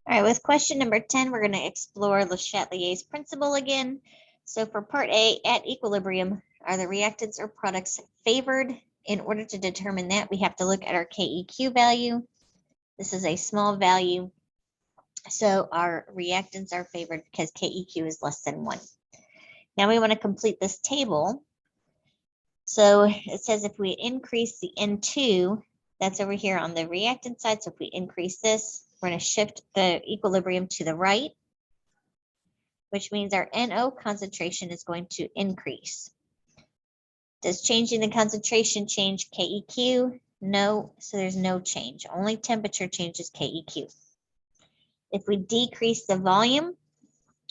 All right, with question number 10, we're going to explore Le Chatelier's principle again. So for part A, at equilibrium, are the reactants or products favored? In order to determine that, we have to look at our KEQ value. This is a small value, so our reactants are favored because KEQ is less than 1. Now we want to complete this table. So it says if we increase the N2, that's over here on the reactant side. So if we increase this, we're going to shift the equilibrium to the right, which means our NO concentration is going to increase. Does changing the concentration change KEQ? No, so there's no change. Only temperature changes KEQ. If we decrease the volume,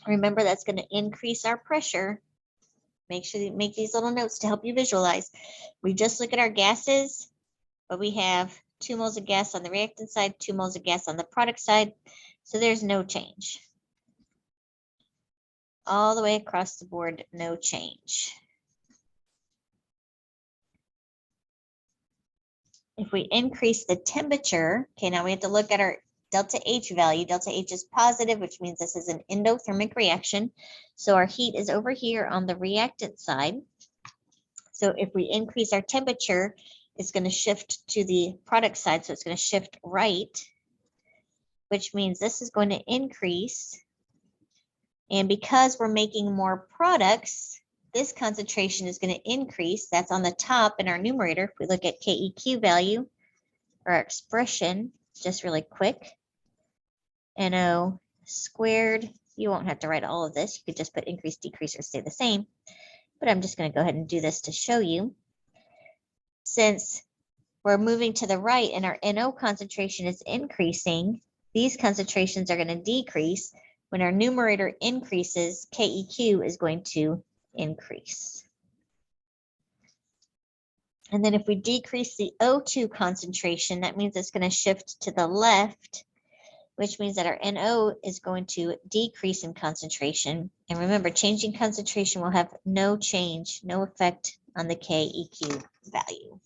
remember that's going to increase our pressure. Make sure you make these little notes to help you visualize. We just look at our gases, but we have 2 moles of gas on the reactant side, 2 moles of gas on the product side, so there's no change. All the way across the board, no change. If we increase the temperature, okay, now we have to look at our delta H value. Delta H is positive, which means this is an endothermic reaction. So our heat is over here on the reactant side. So if we increase our temperature, it's going to shift to the product side. So it's going to shift right, which means this is going to increase. And because we're making more products, this concentration is going to increase. That's on the top in our numerator. If we look at KEQ value, or our expression, just really quick, NO squared. You won't have to write all of this. You could just put increase, decrease, or stay the same. But I'm just going to go ahead and do this to show you. Since we're moving to the right and our NO concentration is increasing, these concentrations are going to decrease. When our numerator increases, KEQ is going to increase. And then if we decrease the O2 concentration, that means it's going to shift to the left, which means that our NO is going to decrease in concentration. And remember, changing concentration will have no change, no effect on the KEQ value.